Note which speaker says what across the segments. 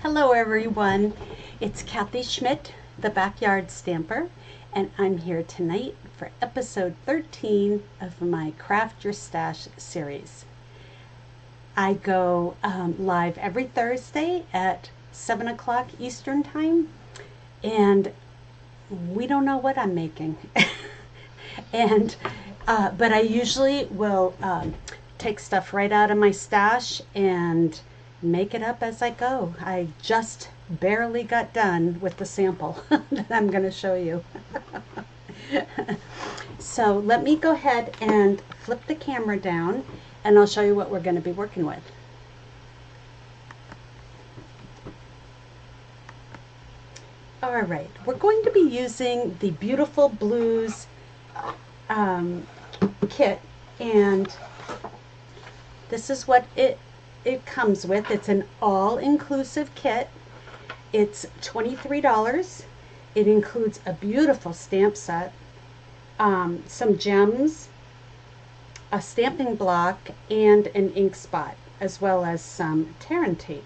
Speaker 1: Hello everyone, it's Kathy Schmitt, the Backyard Stamper, and I'm here tonight for episode 13 of my Craft Your Stash series. I go live every Thursday at 7 o'clock Eastern Time, and we don't know what I'm making. But I usually will take stuff right out of my stash and make it up as I go. I just barely got done with the sample that I'm going to show you. So let me go ahead and flip the camera down and I'll show you what we're going to be working with. All right, we're going to be using the Beautiful Blues kit, and this is what it comes with. It's an all-inclusive kit. It's $23. It includes a beautiful stamp set, some gems, a stamping block, and an ink spot, as well as some tear and tape.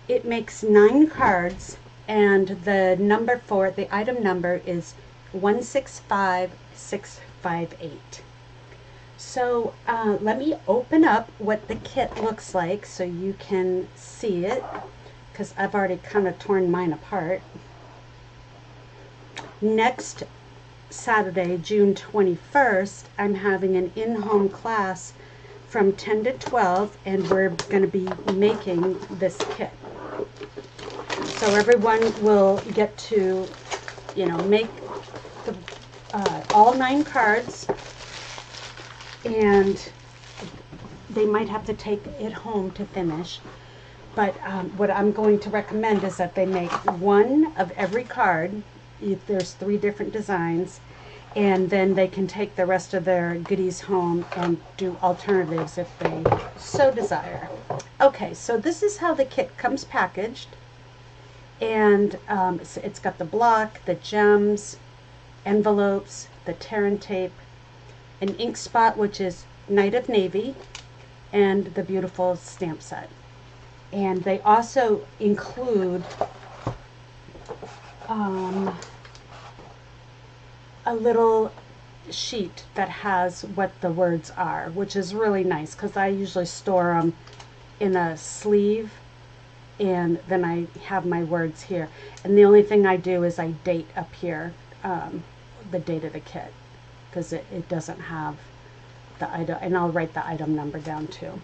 Speaker 1: It makes 9 cards, and the number for it, the item number is 165658. So let me open up what the kit looks like so you can see it, because I've already kind of torn mine apart. Next Saturday, June 21st, I'm having an in-home class from 10 to 12, and we're going to be making this kit. So everyone will get to, make the, all 9 cards, and they might have to take it home to finish. But what I'm going to recommend is that they make 1 of every card. If there's 3 different designs, and then they can take the rest of their goodies home and do alternatives if they so desire. Okay, so this is how the kit comes packaged, and it's got the block, the gems, envelopes, the tear and tape, an ink spot, which is Night of Navy, and the beautiful stamp set. And they also include a little sheet that has what the words are, which is really nice because I usually store them in a sleeve, and then I have my words here. And the only thing I do is I date up here the date of the kit, because it doesn't have the item, and I'll write the item number down too.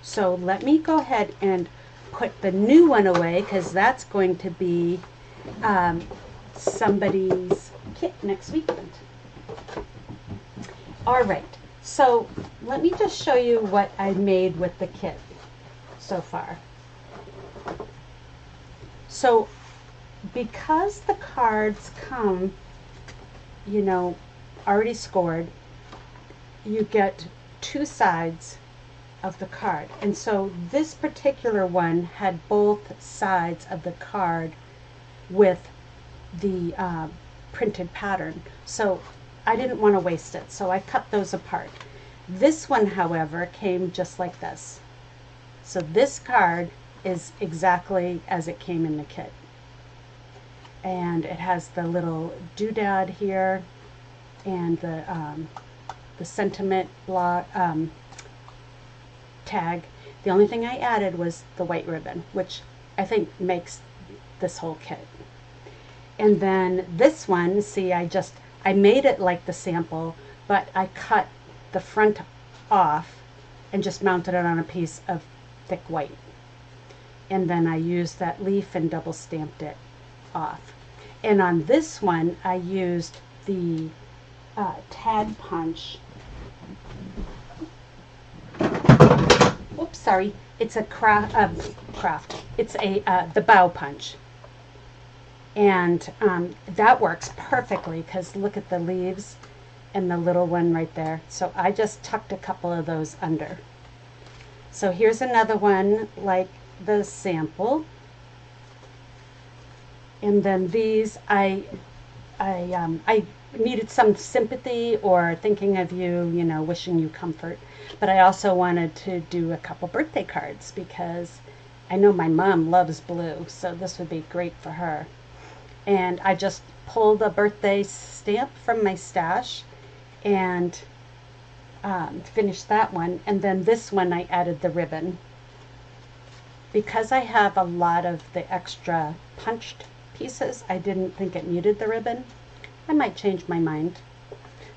Speaker 1: So let me go ahead and put the new one away, because that's going to be somebody's kit next weekend. All right, so let me just show you what I made with the kit so far. So because the cards come, already scored, you get 2 sides of the card. And so this particular one had both sides of the card with the printed pattern. So I didn't want to waste it, so I cut those apart. This one, however, came just like this. So this card is exactly as it came in the kit. And it has the little doodad here, and the sentiment block tag. The only thing I added was the white ribbon, which I think makes this whole kit. And then this one, see, I made it like the sample, but I cut the front off and just mounted it on a piece of thick white. And then I used that leaf and double stamped it off. And on this one, I used the tag punch. Oops, sorry. It's a craft. It's the bow punch. And that works perfectly, because look at the leaves and the little one right there. So I just tucked a couple of those under. So here's another one like the sample. And then these, I needed some sympathy, or thinking of you, wishing you comfort. But I also wanted to do a couple birthday cards, because I know my mom loves blue, so this would be great for her. And I just pulled a birthday stamp from my stash and finished that one. And then this one I added the ribbon. Because I have a lot of the extra punched pieces, I didn't think it needed the ribbon. I might change my mind.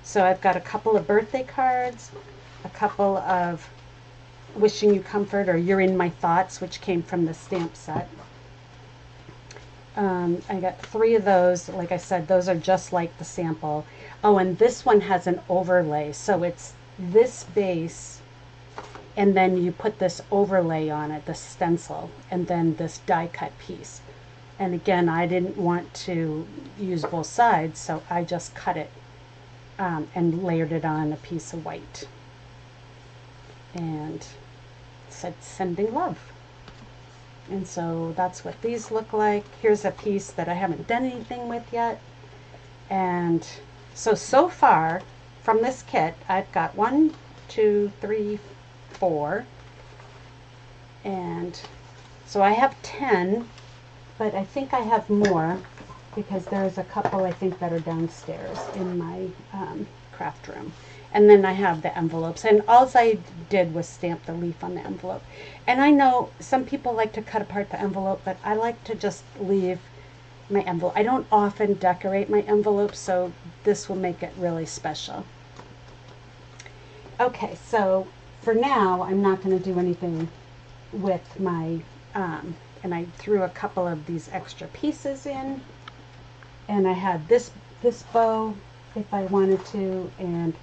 Speaker 1: So I've got a couple of birthday cards, a couple of wishing you comfort or you're in my thoughts, which came from the stamp set. I got 3 of those. Like I said, those are just like the sample. Oh, and this one has an overlay. So it's this base, and then you put this overlay on it, the stencil, and then this die cut piece. And again, I didn't want to use both sides, so I just cut it and layered it on a piece of white. And said sending love. And so that's what these look like. Here's a piece that I haven't done anything with yet. And so far from this kit, I've got 1, 2, 3, 4. And so I have 10, but I think I have more because there's a couple I think that are downstairs in my craft room. And then I have the envelopes, and all I did was stamp the leaf on the envelope. And I know some people like to cut apart the envelope, but I like to just leave my envelope. I don't often decorate my envelopes, so this will make it really special. Okay, so for now, I'm not going to do anything with my, and I threw a couple of these extra pieces in, and I had this bow if I wanted to, and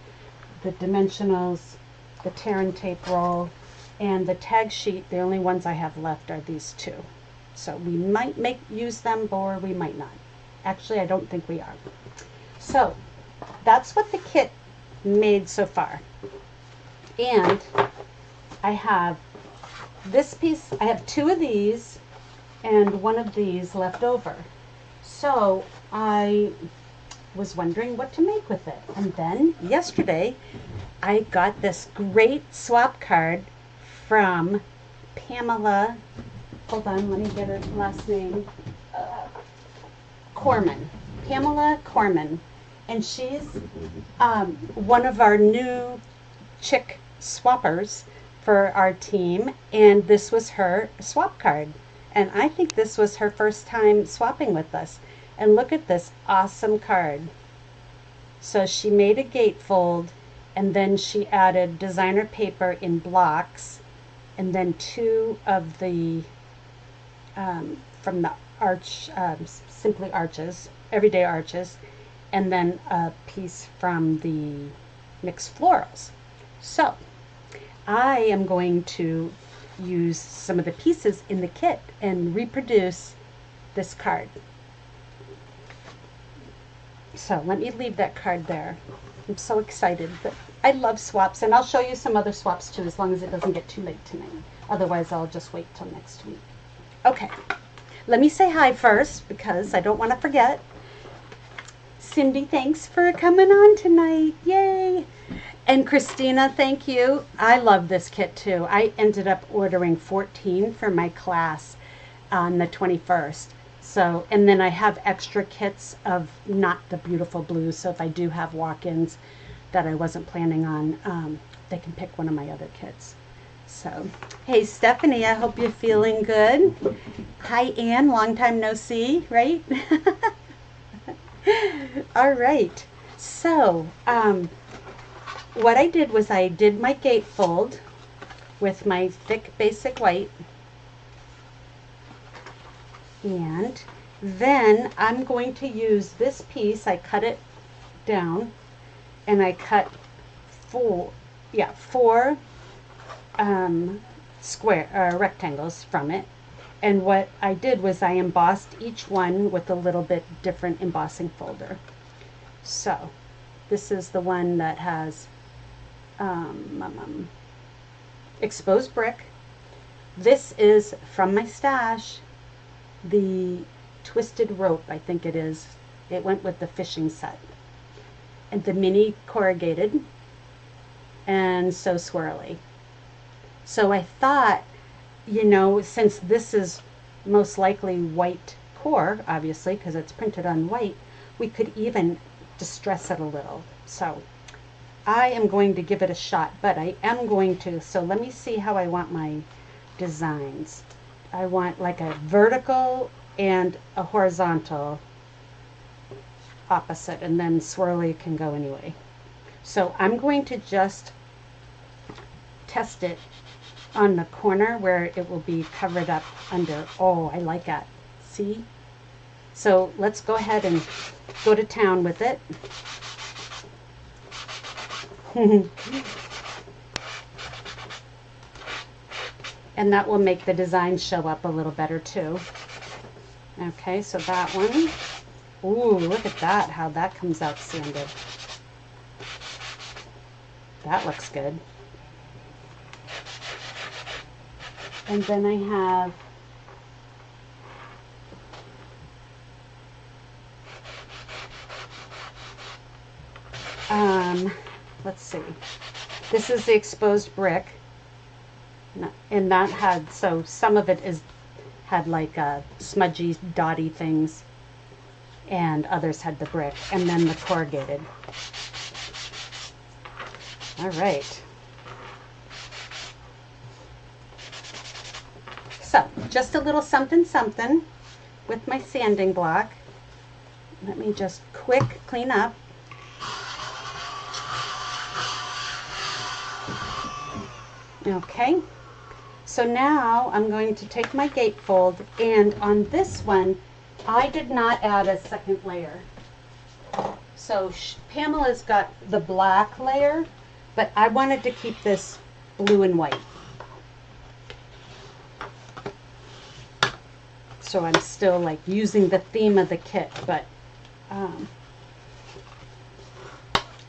Speaker 1: the dimensionals, the tear and tape roll, and the tag sheet. The only ones I have left are these 2. So we might use them, or we might not. Actually, I don't think we are. So that's what the kit made so far. And I have this piece, I have 2 of these and 1 of these left over. So I was wondering what to make with it. And then yesterday I got this great swap card from Pamela, hold on, let me get her last name, Corman. Pamela Corman. And she's one of our new chick swappers for our team, and this was her swap card. And I think this was her first time swapping with us. And look at this awesome card. So she made a gatefold, and then she added designer paper in blocks, and then 2 of the from the arch, Simply Arches, Everyday Arches, and then a piece from the mixed florals. So I am going to use some of the pieces in the kit and reproduce this card. So let me leave that card there. I'm so excited. But I love swaps, and I'll show you some other swaps too, as long as it doesn't get too late tonight. Otherwise, I'll just wait till next week. Okay, let me say hi first, because I don't want to forget. Cindy, thanks for coming on tonight. Yay! And Christina, thank you. I love this kit too. I ended up ordering 14 for my class on the 21st. So, and then I have extra kits of not the beautiful blues. So if I do have walk-ins that I wasn't planning on, they can pick one of my other kits. So, hey Stephanie, I hope you're feeling good. Hi Ann, long time no see, right? All right. So, what I did was I did my gatefold with my thick basic white. And then I'm going to use this piece. I cut it down, and I cut four rectangles from it. And what I did was I embossed each one with a little bit different embossing folder. So this is the one that has exposed brick. This is from my stash, the twisted rope, I think it is. It went with the fishing set. And the mini corrugated, and so swirly. So I thought you know, since this is most likely white core, obviously, because it's printed on white, we could even distress it a little. So I am going to give it a shot, but I am going to, so let me see how I want my designs. I want like a vertical and a horizontal opposite, and then swirly can go anyway. So I'm going to just test it on the corner where it will be covered up under. Oh, I like that. See? So let's go ahead and go to town with it. And that will make the design show up a little better too. Okay, so that one. Ooh, look at that, how that comes out sanded. That looks good. And then I have let's see. This is the exposed brick. And that had, so some of it had like smudgy, dotty things, and others had the brick, and then the corrugated. All right. So, just a little something something with my sanding block. Let me just quick clean up. Okay. So now I'm going to take my gatefold, and on this one, I did not add a second layer. So Pamela's got the black layer, but I wanted to keep this blue and white. So I'm still like using the theme of the kit, but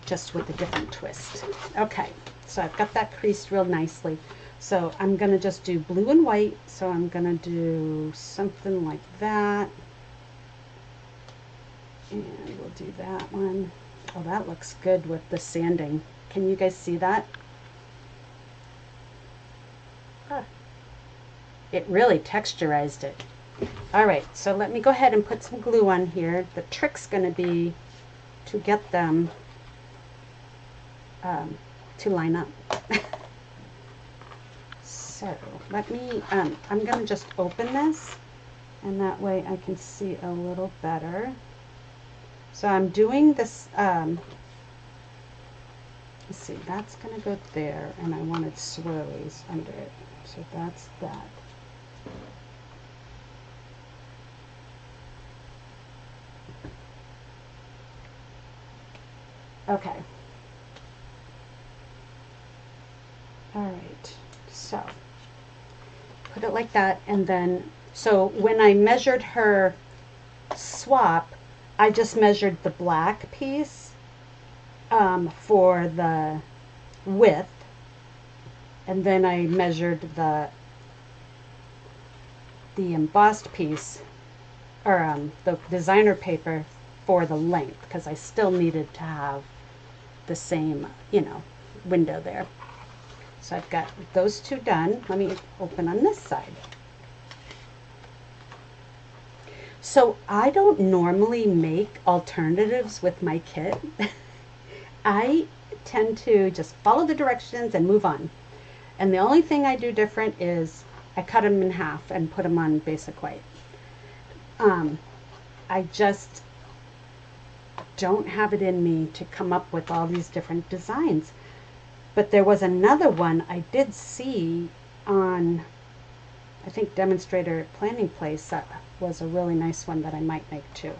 Speaker 1: just with a different twist. Okay, so I've got that creased real nicely. So I'm going to just do blue and white. So I'm going to do something like that. And we'll do that one. Oh, that looks good with the sanding. Can you guys see that? Huh. It really texturized it. All right, so let me go ahead and put some glue on here. The trick's going to be to get them to line up. So let me, I'm going to just open this, and that way I can see a little better. So I'm doing this, let's see, that's going to go there, and I wanted swirlies under it. So that's that. Okay. All right, so put it like that, and then, so when I measured her swap, I just measured the black piece for the width, and then I measured the embossed piece, or the designer paper, for the length, because I still needed to have the same, you know, window there. So I've got those two done. Let me open on this side. So I don't normally make alternatives with my kit. I tend to just follow the directions and move on. And the only thing I do different is I cut them in half and put them on basic white. I just don't have it in me to come up with all these different designs. But there was another one I did see on, I think, Demonstrator Planning Place, that was a really nice one that I might make too.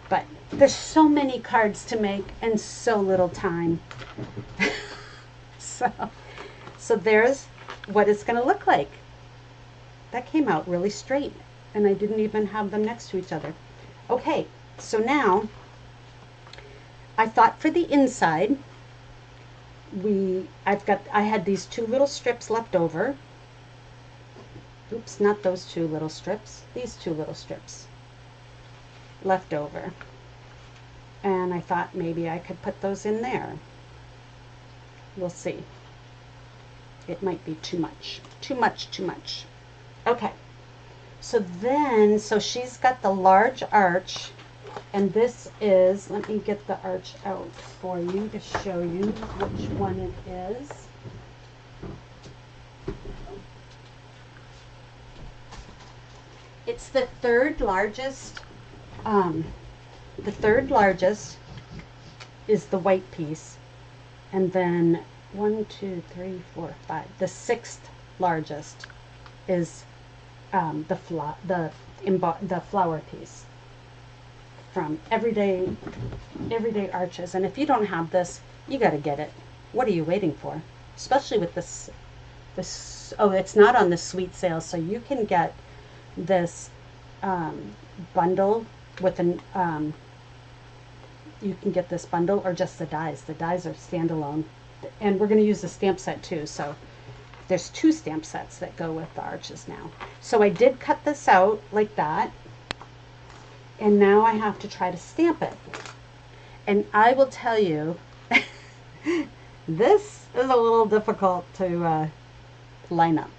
Speaker 1: But there's so many cards to make and so little time. So there's what it's going to look like. That came out really straight, and I didn't even have them next to each other. Okay, so now I thought for the inside, I had these two little strips left over. Oops, not those two little strips. These two little strips left over. And I thought maybe I could put those in there. We'll see. It might be too much. Too much, too much. Okay. So then, so she's got the large arch, and this is, let me get the arch out for you to show you which one it is. It's the third largest. The third largest is the white piece, and then 1, 2, 3, 4, 5. The sixth largest is the flower piece from Everyday Arches. And if you don't have this, you got to get it. What are you waiting for? Especially with this. Oh, it's not on the sweet sale, so you can get this bundle with an. You can get this bundle or just the dies. The dies are standalone, and we're going to use the stamp set too. So there's 2 stamp sets that go with the arches now. So I did cut this out like that, and now I have to try to stamp it. And I will tell you, this is a little difficult to line up.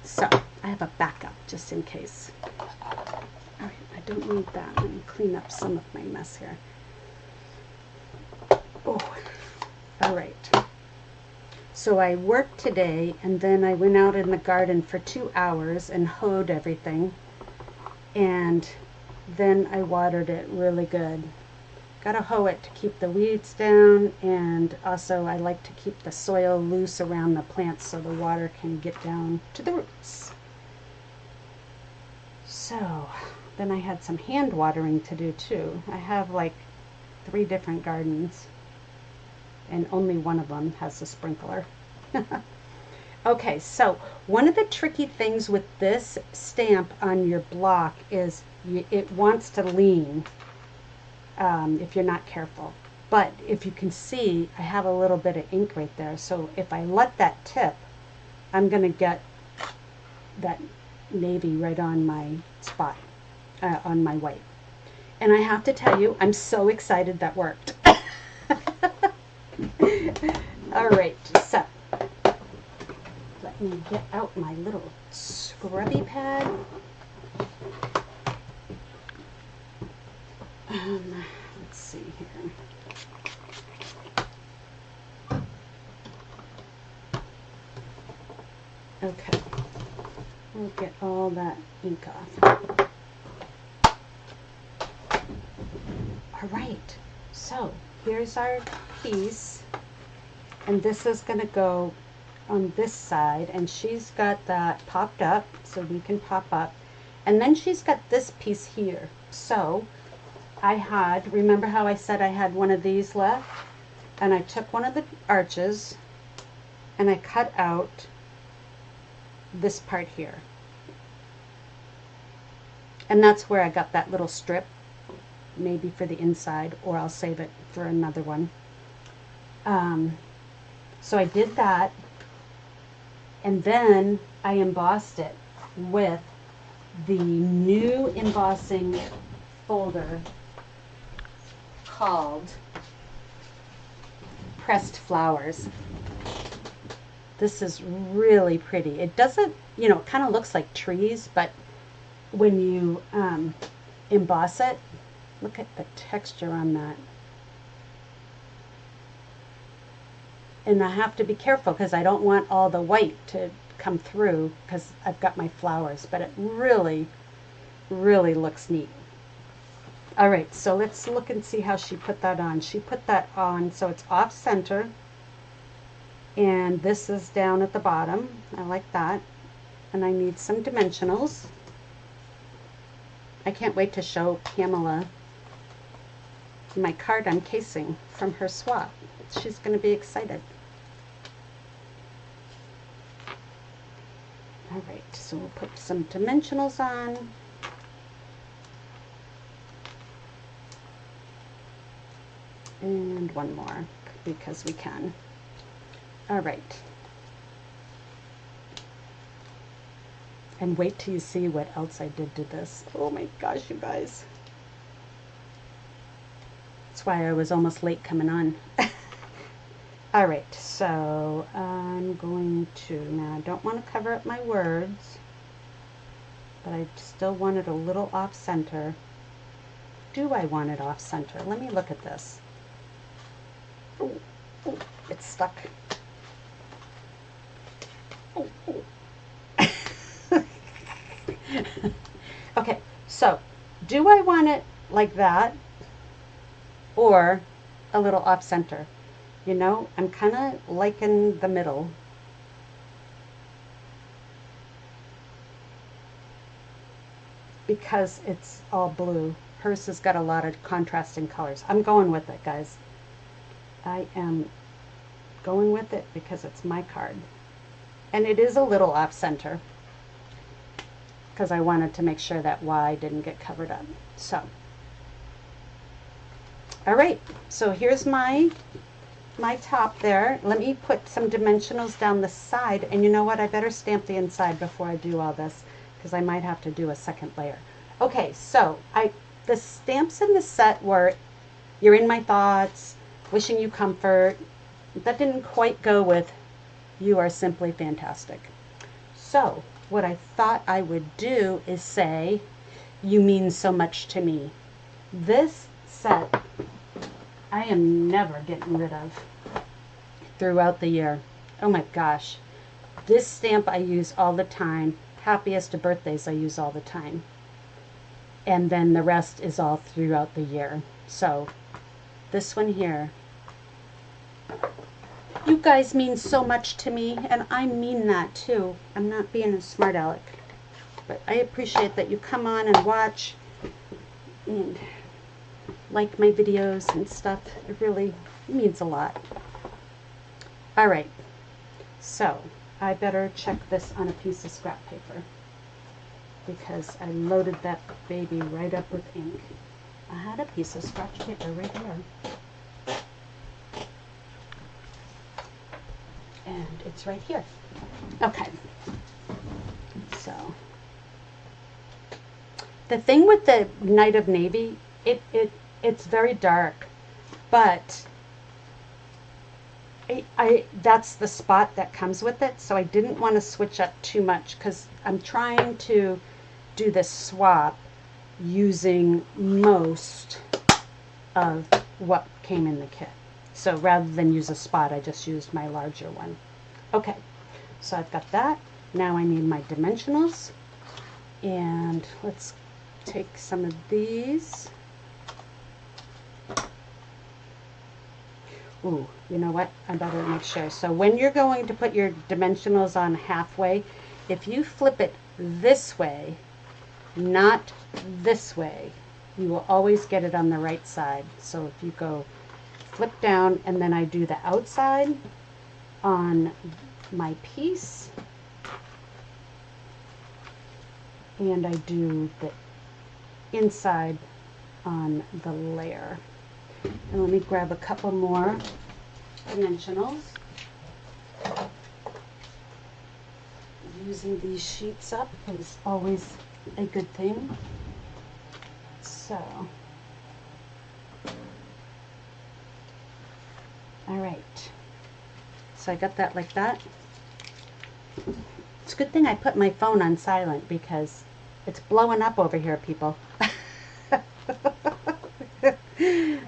Speaker 1: So I have a backup just in case. All right, I don't need that. Let me clean up some of my mess here. Oh, all right. So I worked today, and then I went out in the garden for 2 hours and hoed everything, and then I watered it really good. Gotta hoe it to keep the weeds down, and also I like to keep the soil loose around the plants so the water can get down to the roots. So then I had some hand watering to do too. I have like 3 different gardens, and only one of them has a sprinkler. Okay, so one of the tricky things with this stamp on your block is it wants to lean if you're not careful. But if you can see, I have a little bit of ink right there. So if I let that tip, I'm going to get that navy right on my spot, on my white. And I have to tell you, I'm so excited that worked. All right, so let me get out my little scrubby pad. Let's see here. Okay, we'll get all that ink off. All right, so here's our piece, and this is going to go on this side, and she's got that popped up so we can pop up, and then she's got this piece here. So I had, remember how I said I had one of these left, and I took one of the arches and I cut out this part here, and that's where I got that little strip, maybe for the inside, or I'll save it for another one. So I did that, and then I embossed it with the new embossing folder called Pressed Flowers. This is really pretty. It doesn't, you know, it kind of looks like trees, but when you emboss it, look at the texture on that. And I have to be careful because I don't want all the white to come through because I've got my flowers, but it really, really looks neat. All right, so let's look and see how she put that on. She put that on so it's off center, and this is down at the bottom. I like that. And I need some dimensionals. I can't wait to show Pamela my card I'm casing from her swap. She's going to be excited. All right, so we'll put some dimensionals on. And one more because we can. All right. And wait till you see what else I did to this. Oh my gosh, you guys. That's why I was almost late coming on. All right, so I'm going to, now I don't want to cover up my words, but I still want it a little off center. Do I want it off center? Let me look at this. Oh, oh, it's stuck. Oh, oh. Okay, so do I want it like that or a little off center? You know, I'm kind of liking the middle. Because it's all blue. Hers has got a lot of contrasting colors. I'm going with it, guys. I am going with it because it's my card. And it is a little off center because I wanted to make sure that Y didn't get covered up. So, all right, so here's my top there. Let me put some dimensionals down the side, and you know what, I better stamp the inside before I do all this because I might have to do a second layer. Okay, so the stamps in the set were "You're in my thoughts," "Wishing you comfort." That didn't quite go with "You are simply fantastic." So what I thought I would do is say, "You mean so much to me." This set I am never getting rid of throughout the year. Oh my gosh. This stamp I use all the time. Happiest of birthdays I use all the time. And then the rest is all throughout the year. So this one here. You guys mean so much to me, and I mean that too. I'm not being a smart aleck. But I appreciate that you come on and watch and like my videos and stuff. It really means a lot. All right, so I better check this on a piece of scrap paper because I loaded that baby right up with ink. I had a piece of scratch paper right here. And it's right here. Okay, so the thing with the Night of Navy, it's very dark, but that's the spot that comes with it, so I didn't want to switch up too much because I'm trying to do this swap using most of what came in the kit. So rather than use a spot, I just used my larger one. Okay, so I've got that. Now I need my dimensionals, and let's take some of these. Ooh, you know what? I better make sure. So when you're going to put your dimensionals on halfway, if you flip it this way, not this way, you will always get it on the right side. So if you go flip down, and then I do the outside on my piece, and I do the inside on the layer. And let me grab a couple more dimensionals. Using these sheets up is always a good thing. So, all right. So I got that like that. It's a good thing I put my phone on silent because it's blowing up over here, people.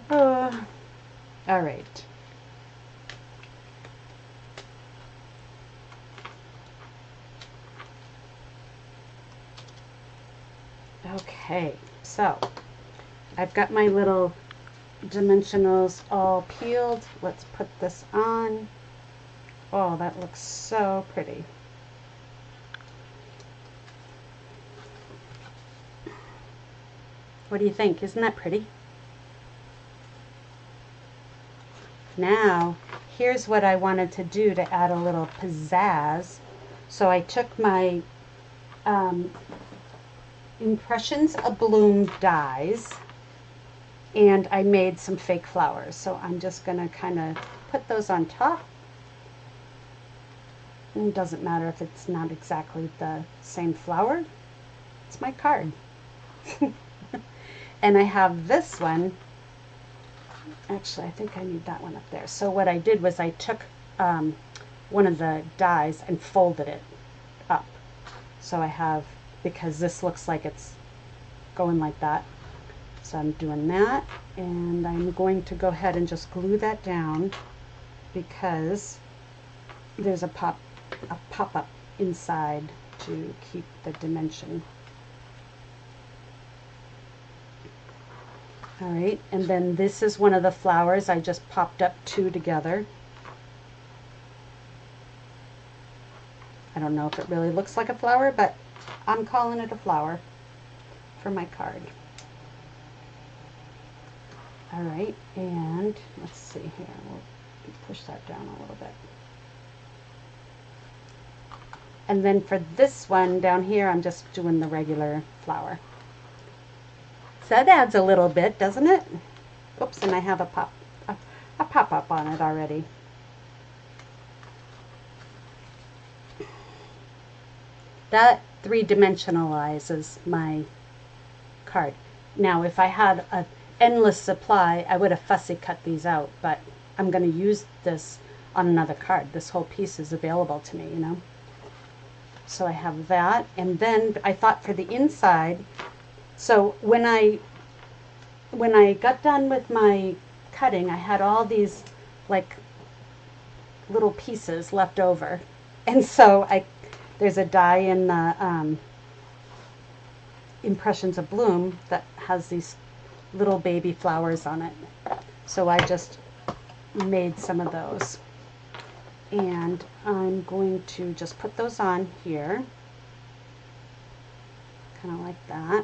Speaker 1: Oh, all right. Okay, so I've got my little dimensionals all peeled. Let's put this on. Oh, that looks so pretty. What do you think? Isn't that pretty? Now, here's what I wanted to do to add a little pizzazz. So I took my Impressions of Bloom dies, and I made some fake flowers. So I'm just going to kind of put those on top. It doesn't matter if it's not exactly the same flower. It's my card. And I have this one Actually, I think I need that one up there. So what I did was I took one of the dies and folded it up. So I have, because this looks like it's going like that. So I'm doing that, and I'm going to go ahead and just glue that down because there's a pop-up inside to keep the dimension. All right, and then this is one of the flowers. I just popped up two together. I don't know if it really looks like a flower, but I'm calling it a flower for my card. All right, and let's see here. We'll push that down a little bit. And then for this one down here, I'm just doing the regular flower. So that adds a little bit, doesn't it? Oops, and I have a pop-up on it already. That three-dimensionalizes my card. Now, if I had an endless supply, I would have fussy cut these out, but I'm going to use this on another card. This whole piece is available to me, you know. So I have that, and then I thought for the inside, so when I got done with my cutting, I had all these like little pieces left over, and so there's a die in the Impressions of Bloom that has these little baby flowers on it. So I just made some of those. And I'm going to just put those on here. Kind of like that.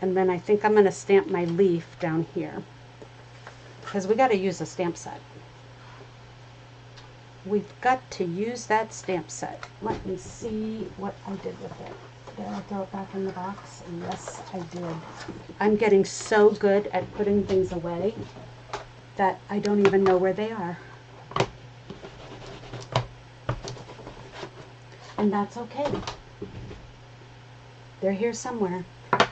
Speaker 1: And then I think I'm going to stamp my leaf down here. Because we got to use a stamp set. We've got to use that stamp set. Let me see what I did with it. Did I throw it back in the box? Yes, I did. I'm getting so good at putting things away that I don't even know where they are. And that's okay. They're here somewhere.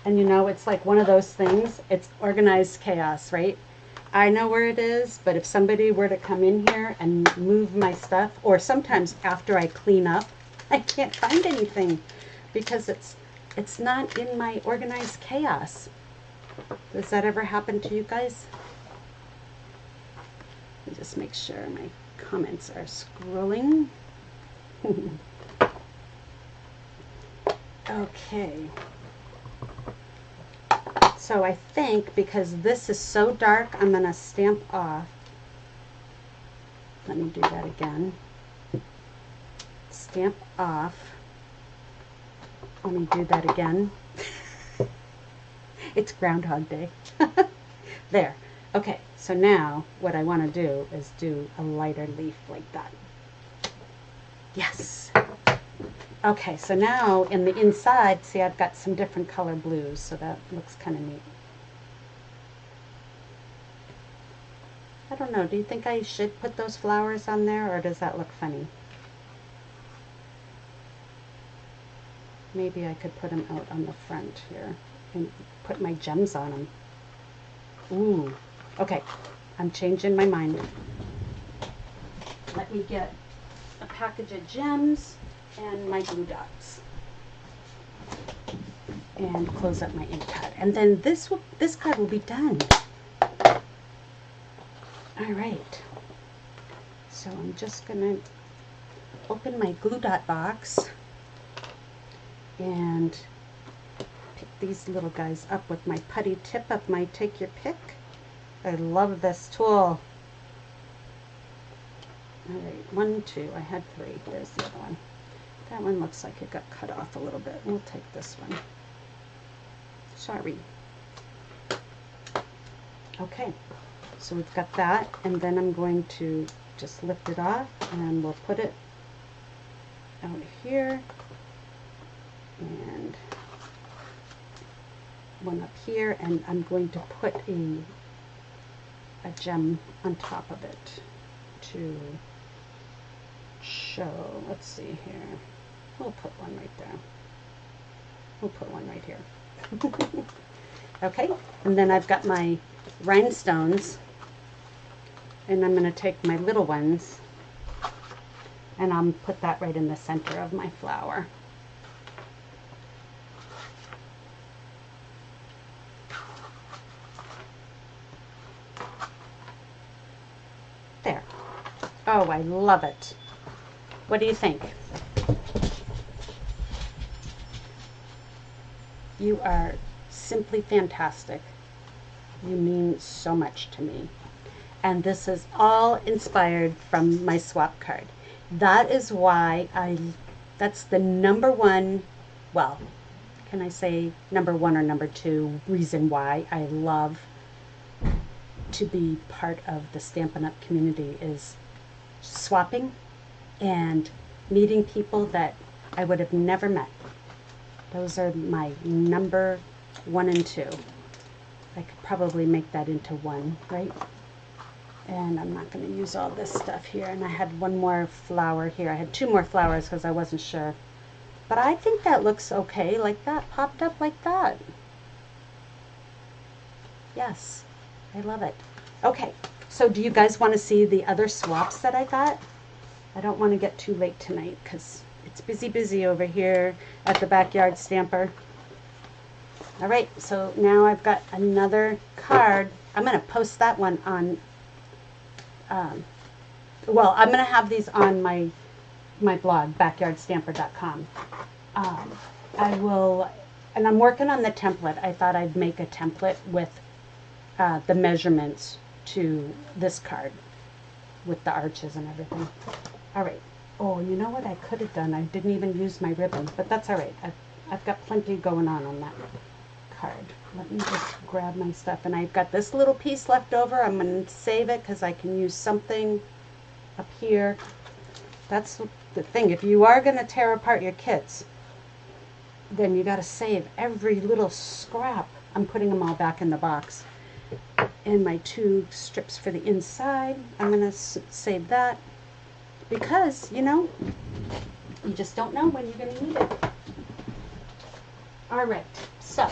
Speaker 1: And you know, it's like one of those things, it's organized chaos, right? I know where it is, but if somebody were to come in here and move my stuff, or sometimes after I clean up, I can't find anything because it's not in my organized chaos. Does that ever happen to you guys? Let me just make sure my comments are scrolling. Okay. So I think because this is so dark, I'm going to stamp off. Let me do that again. Stamp off. Let me do that again. It's Groundhog Day. There. Okay, so now what I want to do is do a lighter leaf like that. Yes. Okay, so now in the inside, see, I've got some different color blues, so that looks kind of neat. I don't know, do you think I should put those flowers on there, or does that look funny? Maybe I could put them out on the front here and put my gems on them. Ooh, okay, I'm changing my mind. Let me get a package of gems and my glue dots, and close up my ink pad, and then this card will be done. All right, so I'm just gonna open my glue dot box and pick these little guys up with my putty tip of my Take Your Pick. I love this tool. All right, 1, 2, I had 3. There's the other one. That one looks like it got cut off a little bit. We'll take this one. Sorry. Okay, so we've got that, and then I'm going to just lift it off, and we'll put it out here, and one up here, and I'm going to put a gem on top of it to show. Let's see here. We'll put one right there. We'll put one right here. Okay, and then I've got my rhinestones And I'm going to take my little ones and I'll put that right in the center of my flower. There. Oh, I love it. What do you think? You are simply fantastic. You mean so much to me. And this is all inspired from my swap card. That is why that's the number one, well, can I say number one or number two reason why I love to be part of the Stampin' Up! Community is swapping and meeting people that I would have never met. Those are my number one and two. I could probably make that into one, right? And I'm not going to use all this stuff here. And I had one more flower here. I had two more flowers because I wasn't sure. But I think that looks okay like that, popped up like that. Yes, I love it. Okay, so do you guys want to see the other swaps that I got? I don't want to get too late tonight because it's busy over here at the Backyard Stamper. All right, so now I've got another card. I'm going to post that one on, well, I'm going to have these on my blog, backyardstamper.com. I will, and I'm working on the template. I thought I'd make a template with the measurements to this card with the arches and everything. All right. Oh, you know what I could have done? I didn't even use my ribbon, but that's all right. I've got plenty going on that card. Let me just grab my stuff, and I've got this little piece left over. I'm going to save it because I can use something up here. That's the thing. If you are going to tear apart your kits, then you got to save every little scrap. I'm putting them all back in the box. And my two strips for the inside, I'm going to save that because, you know, you just don't know when you're going to need it. All right, so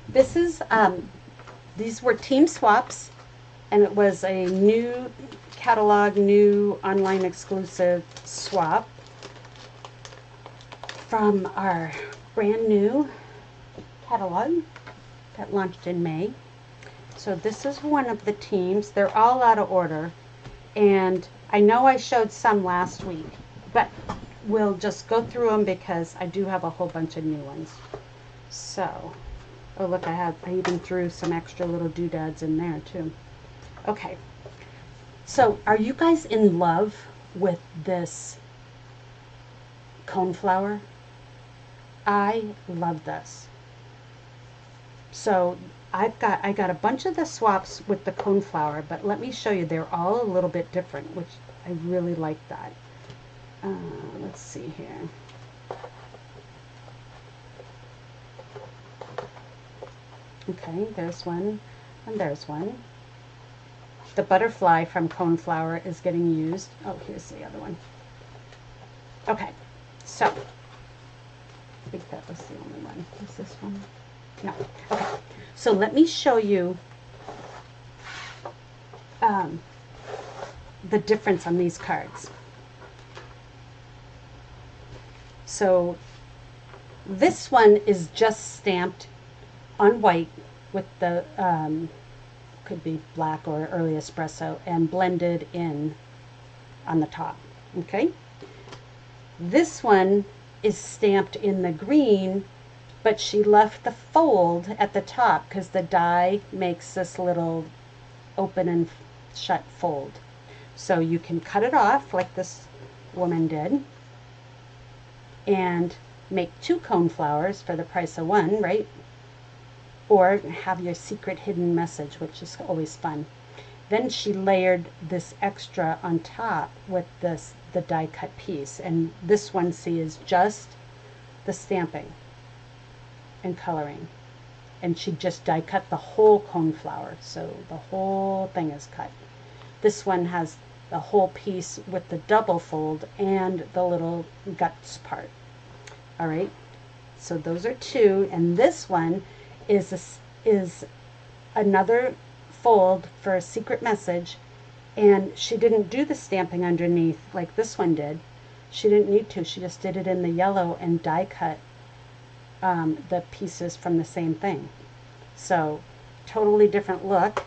Speaker 1: this is, these were team swaps, and it was a new catalog, new online exclusive swap from our brand new catalog that launched in May. So this is one of the teams. They're all out of order, and I know I showed some last week, but we'll just go through them because I do have a whole bunch of new ones. So, oh look, I even threw some extra little doodads in there too. Okay, so are you guys in love with this coneflower? I love this. So I got a bunch of the swaps with the coneflower, but let me show you, they're all a little bit different, which I really like that. Let's see here. Okay, there's one, and there's one. The butterfly from coneflower is getting used. Oh, here's the other one. Okay, so I think that was the only one. Is this one? No. Okay, so let me show you the difference on these cards. So this one is just stamped on white with the could be black or early espresso and blended in on the top. Okay, this one is stamped in the green, but she left the fold at the top because the die makes this little open and shut fold. So you can cut it off like this woman did and make two coneflowers for the price of one, right? Or have your secret hidden message, which is always fun. Then she layered this extra on top with the die cut piece, and this one, see, is just the stamping and coloring, and she just die cut the whole coneflower, so the whole thing is cut. This one has the whole piece with the double fold and the little guts part. All right, so those are two, and this one is another fold for a secret message, and she didn't do the stamping underneath like this one did. She didn't need to. She just did it in the yellow and die cut the pieces from the same thing. So totally different look.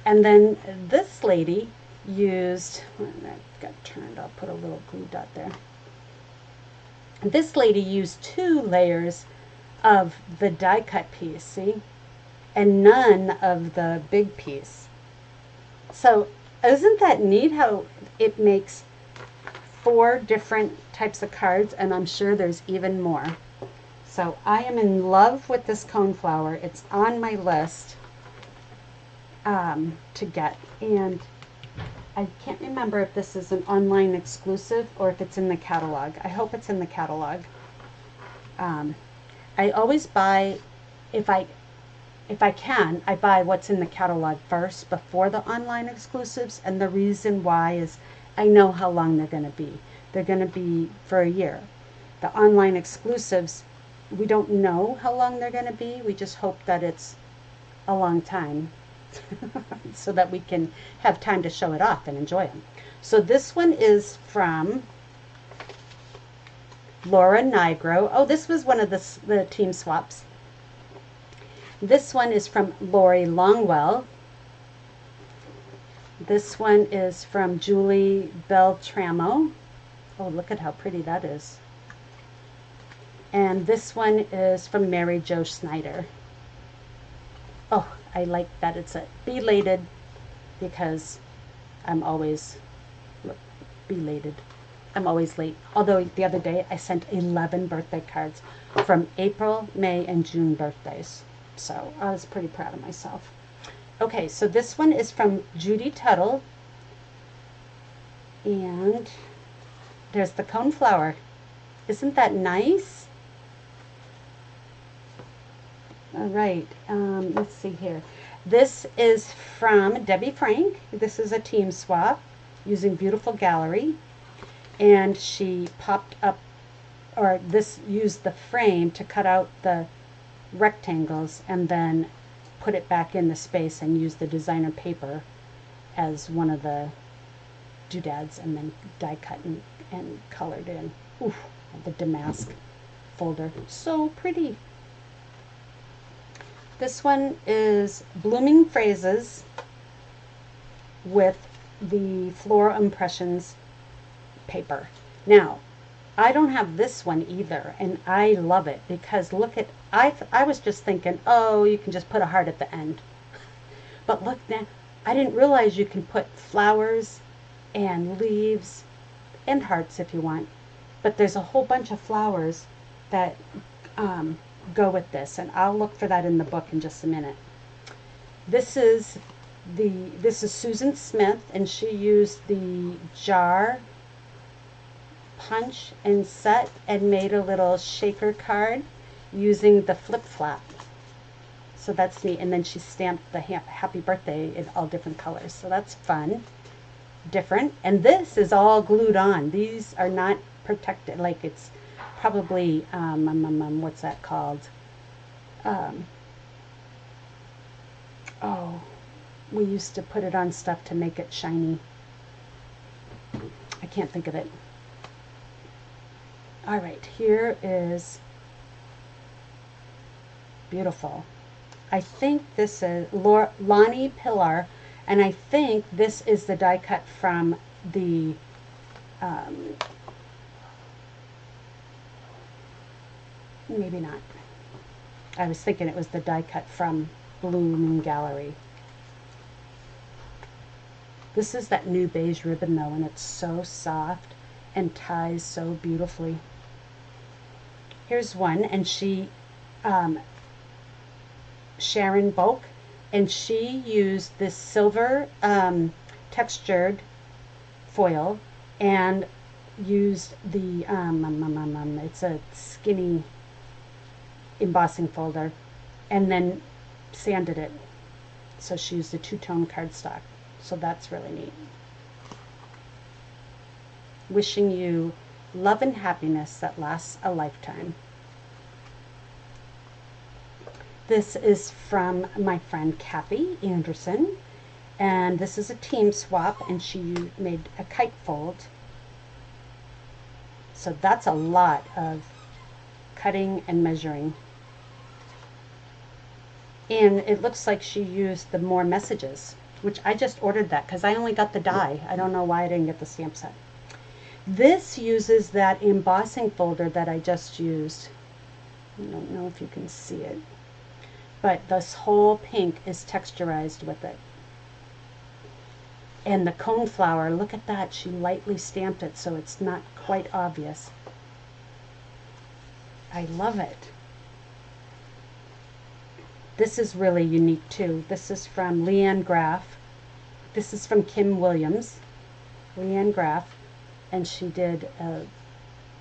Speaker 1: And then this lady used, that got turned, I'll put a little glue dot there. This lady used 2 layers of the die cut piece, see? And none of the big piece. So isn't that neat how it makes 4 different types of cards, and I'm sure there's even more. So I am in love with this coneflower. It's on my list to get, and I can't remember if this is an online exclusive or if it's in the catalog. I hope it's in the catalog. I always buy, if I can, I buy what's in the catalog first before the online exclusives, and the reason why is I know how long they're going to be. They're going to be for a year. The online exclusives, we don't know how long they're going to be. We just hope that it's a long time so that we can have time to show it off and enjoy them. So this one is from Laura Nigro. Oh, this was one of the team swaps. This one is from Lori Longwell. This one is from Julie Beltramo. Oh, look at how pretty that is. And this one is from Mary Jo Snyder. Oh, I like that it's a belated, because I'm always belated. I'm always late. Although the other day I sent 11 birthday cards from April, May, and June birthdays. So I was pretty proud of myself. Okay, so this one is from Judy Tuttle. And there's the coneflower. Isn't that nice? All right, let's see here. This is from Debbie Frank. This is a team swap using Beautiful Gallery. And she popped up, or this used the frame to cut out the rectangles and then put it back in the space and use the designer paper as one of the doodads, and then die cut and colored in. Ooh, the damask folder. So pretty. This one is Blooming Phrases with the Floral Impressions paper. Now, I don't have this one either, and I love it because look at, I was just thinking, oh, you can just put a heart at the end. But look now, I didn't realize you can put flowers and leaves and hearts if you want. But there's a whole bunch of flowers that go with this, and I'll look for that in the book in just a minute. This is Susan Smith, and she used the jar punch and set and made a little shaker card using the flip flap. So that's neat. And then she stamped the happy birthday in all different colors. So that's fun. Different. And this is all glued on. These are not protected. Like it's probably, what's that called? Oh, we used to put it on stuff to make it shiny. I can't think of it. All right, here is beautiful. I think this is Lonnie Pillar, and I think this is the die cut from the maybe not. I was thinking it was the die cut from Bloom Gallery. This is that new beige ribbon though, and it's so soft and ties so beautifully. Here's one, and she, Sharon Boak, and she used this silver textured foil and used the, it's a skinny embossing folder, and then sanded it. So she used a two-tone cardstock. So that's really neat. Wishing you love and happiness that lasts a lifetime. This is from my friend Kathy Anderson, and this is a team swap, and she made a kite fold. So that's a lot of cutting and measuring. And it looks like she used the more messages, which I just ordered that because I only got the die. I don't know why I didn't get the stamp set. This uses that embossing folder that I just used. I don't know if you can see it, but this whole pink is texturized with it. And the coneflower, look at that, she lightly stamped it so it's not quite obvious. I love it. This is really unique too. This is from Leanne Graff. This is from Kim Williams, Leanne Graff, and she did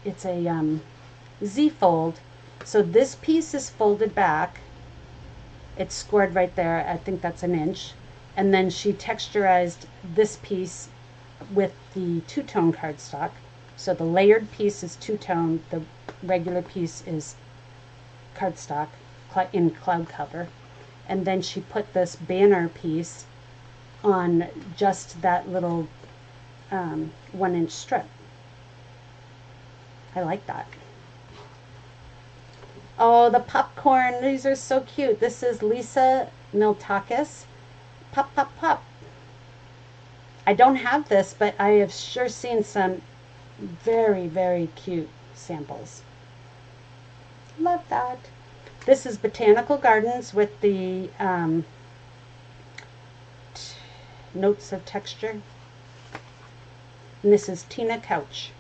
Speaker 1: it's a Z fold. So this piece is folded back. It's scored right there. I think that's an inch. And then she texturized this piece with the two-tone cardstock. So the layered piece is two-tone. The regular piece is cardstock in cloud cover. And then she put this banner piece on just that little 1-inch strip. I like that. Oh, the popcorn. These are so cute. This is Lisa Miltakis. Pop, pop, pop. I don't have this, but I have sure seen some very, very cute samples. Love that. This is Botanical Gardens with the notes of texture. And this is Tina Couch.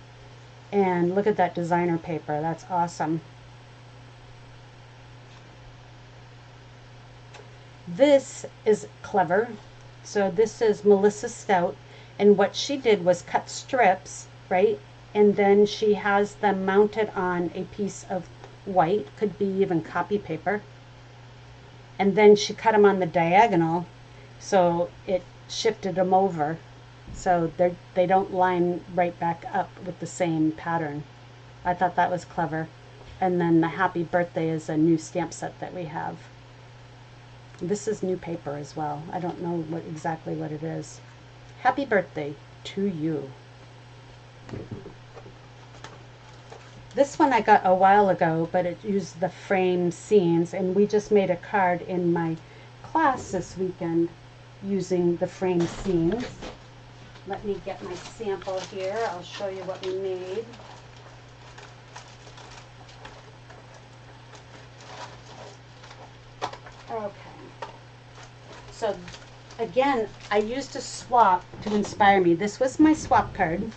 Speaker 1: And look at that designer paper. That's awesome. This is clever. So this is Melissa Stout, and what she did was cut strips, right? And then she has them mounted on a piece of white, could be even copy paper. And then she cut them on the diagonal, so it shifted them over. So they don't line right back up with the same pattern. I thought that was clever. And then the Happy Birthday is a new stamp set that we have. This is new paper as well. I don't know exactly what it is. Happy birthday to you. This one I got a while ago, but it used the frame scenes, and we just made a card in my class this weekend using the frame scenes. Let me get my sample here. I'll show you what we made. Okay. So again, I used a swap to inspire me. This was my swap card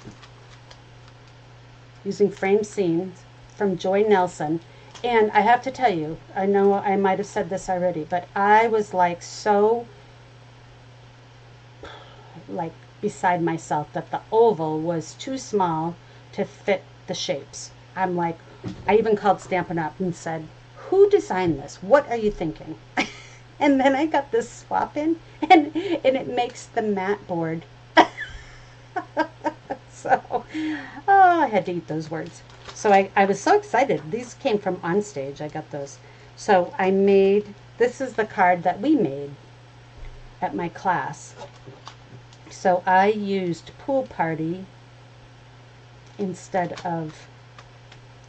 Speaker 1: using frame scenes from Joy Nelson. And I have to tell you, I know I might have said this already, but I was like so like beside myself that the oval was too small to fit the shapes. I'm like, I even called Stampin' Up and said, who designed this? What are you thinking? And then I got this swap in, and it makes the mat board. So, oh, I had to eat those words. So I was so excited. These came from Onstage. I got those. So I made, this is the card that we made at my class. So I used Pool Party instead of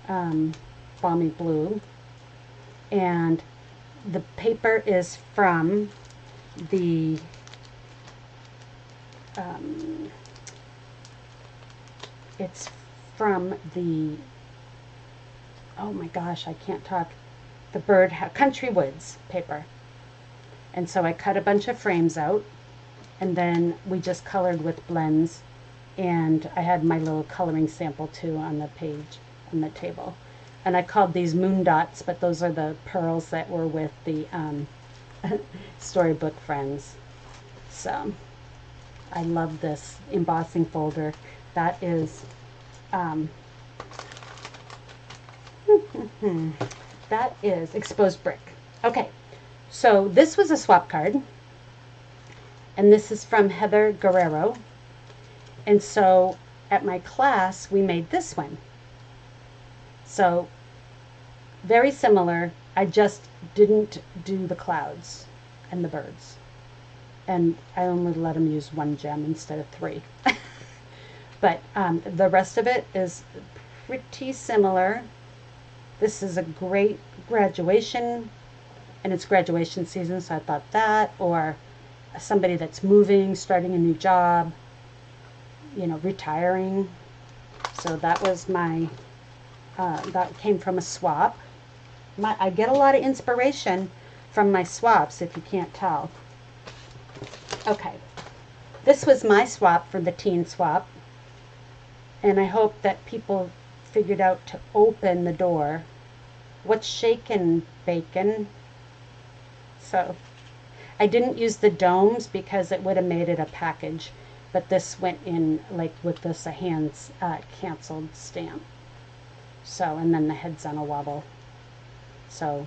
Speaker 1: Balmy Blue. And the paper is from the it's from the, oh my gosh, I can't talk, the Country Woods paper. And so I cut a bunch of frames out, and then we just colored with blends, and I had my little coloring sample too on the page, on the table. And I called these moon dots, but those are the pearls that were with the Storybook Friends. So I love this embossing folder. That is that is exposed brick. Okay, so this was a swap card, and this is from Heather Guerrero. And so at my class we made this one. So very similar, I just didn't do the clouds and the birds. And I only let them use one gem instead of 3. But the rest of it is pretty similar. This is a great graduation, and it's graduation season, so I thought that, or somebody that's moving, starting a new job, you know, retiring. So that was my, that came from a swap. I get a lot of inspiration from my swaps, if you can't tell. Okay, this was my swap for the teen swap, and I hope that people figured out to open the door. What's shakin', bacon? So I didn't use the domes because it would have made it a package, but this went in like with this a hands canceled stamp. So, and then the head's on a wobble. So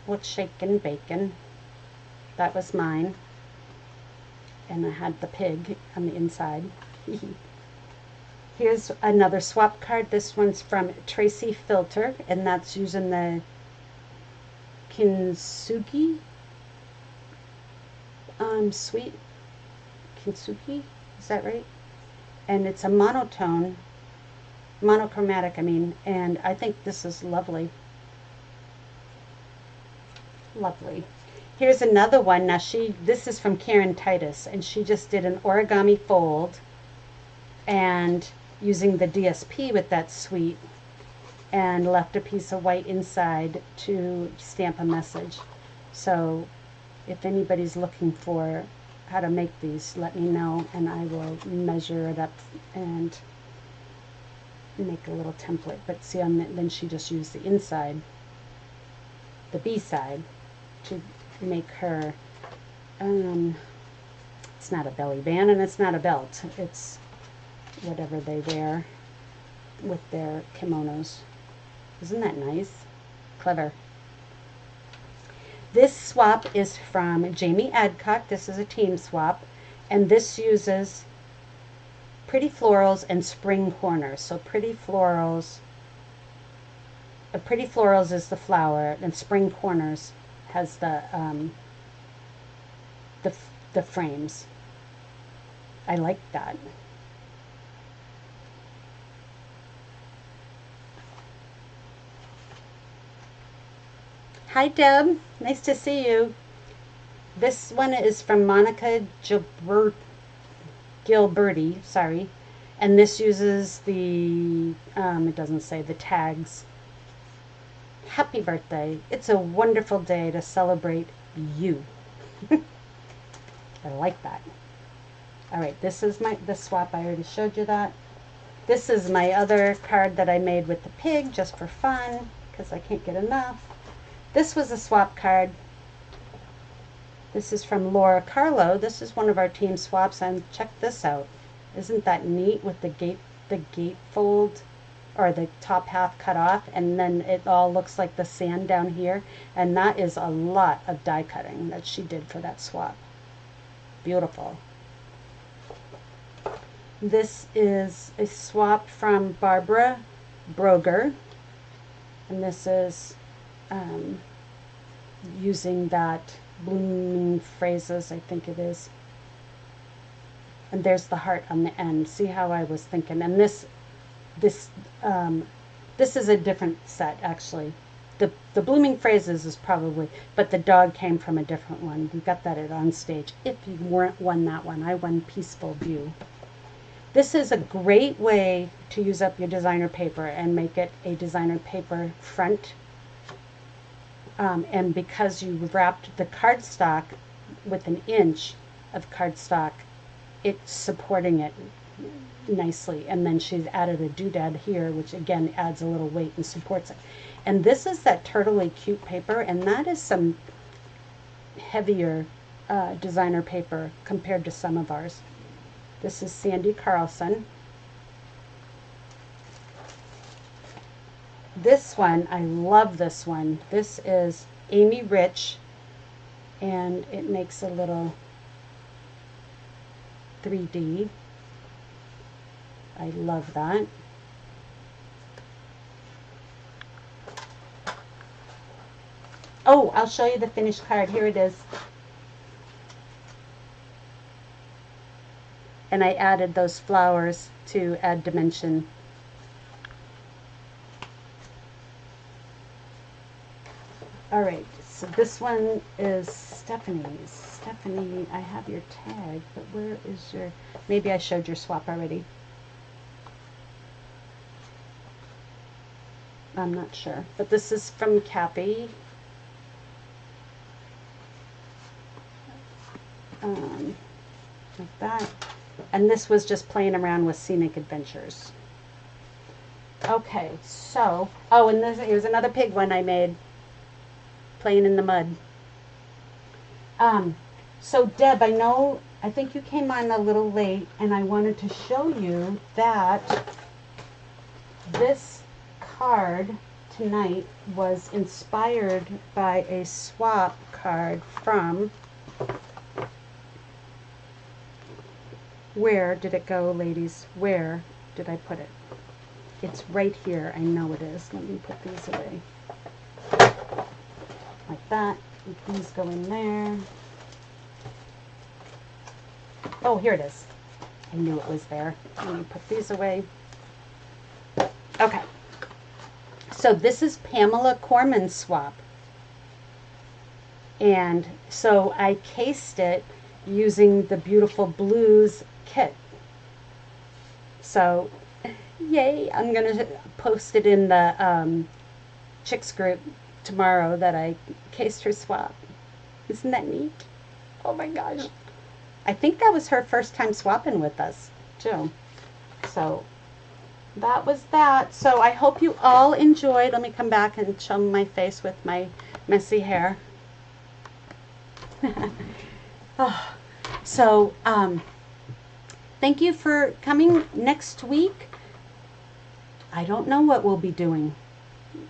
Speaker 1: what's shakin', bacon? That was mine. And I had the pig on the inside. Here's another swap card. This one's from Tracy Filter, and that's using the Kintsugi sweet Kintsugi, is that right? And it's a monochromatic, I mean, and I think this is lovely. Lovely. Here's another one. Now this is from Karen Titus, and she just did an origami fold and using the DSP with that sweet, and left a piece of white inside to stamp a message. So if anybody's looking for how to make these, let me know, and I will measure it up and make a little template. But see, then she just used the inside, the B side, to make her, it's not a belly band and it's not a belt, it's whatever they wear with their kimonos. Isn't that nice? Clever. This swap is from Jamie Adcock. This is a team swap, and this uses pretty florals and spring corners. So pretty florals is the flower, and spring corners has the frames. I like that. Hi Deb, nice to see you. This one is from Monica Gilberti, sorry, and this uses the, it doesn't say, the tags. Happy birthday. It's a wonderful day to celebrate you. I like that. All right, this is the swap. I already showed you that. This is my other card that I made with the pig just for fun because I can't get enough. This was a swap card. This is from Laura Carlo. This is one of our team swaps, and check this out. Isn't that neat with the gate fold, or the top half cut off, and then it all looks like the sand down here, and that is a lot of die cutting that she did for that swap. Beautiful. This is a swap from Barbara Broger, and this is using that blooming phrases, I think it is. And there's the heart on the end. See how I was thinking? And this is a different set actually. The blooming phrases is probably, but the dog came from a different one. We got that at On Stage. If you weren't won that one, I won Peaceful View. This is a great way to use up your designer paper and make it a designer paper front. And because you wrapped the cardstock with an inch of cardstock, it's supporting it nicely. And then she's added a doodad here, which again adds a little weight and supports it. And this is that turtly cute paper, and that is some heavier designer paper compared to some of ours. This is Sandy Carlson. This one, I love this one. This is Amy Rich, and it makes a little 3D. I love that. Oh, I'll show you the finished card. Here it is. And I added those flowers to add dimension. All right, so this one is Stephanie's. Stephanie, I have your tag, but where is your, maybe I showed your swap already. I'm not sure, but this is from Kathy. Like that. And this was just playing around with Scenic Adventures. Okay, so, oh, and this, here's another pig one I made, playing in the mud. So Deb, I think you came on a little late, and I wanted to show you that this card tonight was inspired by a swap card from, where did it go, ladies? Where did I put it? It's right here. I know it is. Let me put these away. Like that. These go in there. Oh, here it is. I knew it was there. Let me put these away. Okay. So this is Pamela Corman's swap. And so I cased it using the Beautiful Blues kit. So, yay, I'm going to post it in the Chicks group tomorrow that I cased her swap. Isn't that neat? Oh my gosh. I think that was her first time swapping with us, too. So, that was that. So, I hope you all enjoyed. Let me come back and show my face with my messy hair. Oh, so, thank you for coming next week. I don't know what we'll be doing.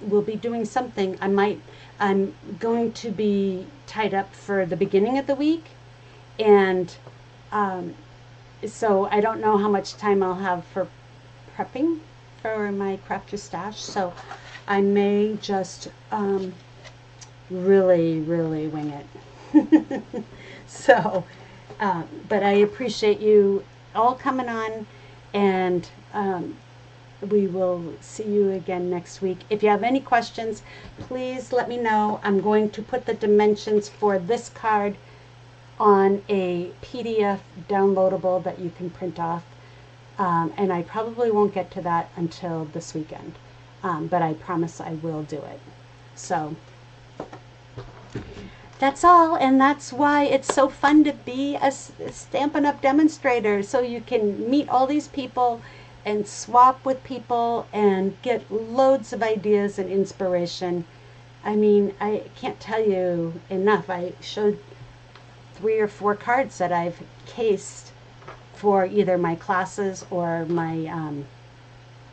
Speaker 1: We'll be doing something. I'm going to be tied up for the beginning of the week. And so I don't know how much time I'll have for prepping for my craft your stash. So I may just really, really wing it. So, but I appreciate you all coming on, and we will see you again next week. If you have any questions, please let me know. I'm going to put the dimensions for this card on a PDF downloadable that you can print off, and I probably won't get to that until this weekend, but I promise I will do it. So that's all, and that's why it's so fun to be a Stampin' Up! Demonstrator, so you can meet all these people and swap with people and get loads of ideas and inspiration. I mean, I can't tell you enough. I showed 3 or 4 cards that I've cased for either my classes or my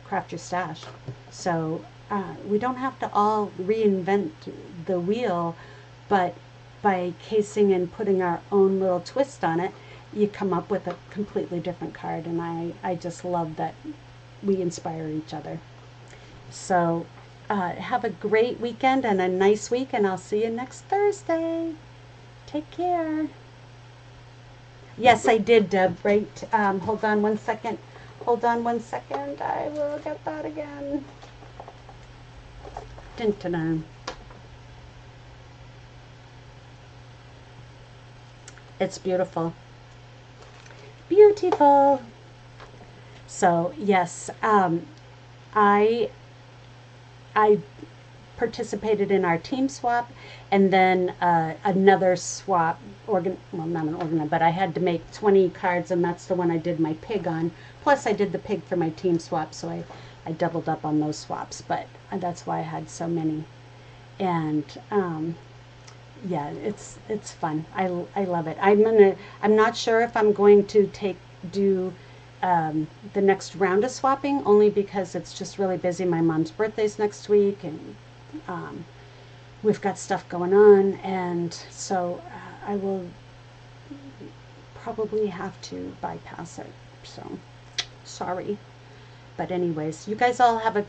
Speaker 1: craft your stash. So we don't have to all reinvent the wheel, but by casing and putting our own little twist on it, you come up with a completely different card, and I just love that we inspire each other. So have a great weekend and a nice week, and I'll see you next Thursday. Take care. Yes, I did, Deb, right? Hold on one second. Hold on one second. I will get that again. Dun, dun, dun. It's beautiful. Beautiful. So yes, I participated in our team swap, and then another swap, well, not an organ, but I had to make 20 cards, and that's the one I did my pig on. Plus I did the pig for my team swap, so I doubled up on those swaps, but that's why I had so many. And yeah, it's fun. I love it. I'm not sure if I'm going to do the next round of swapping, only because it's just really busy. My mom's birthday's next week, and we've got stuff going on, and so I will probably have to bypass it. So sorry. But anyways, you guys all have a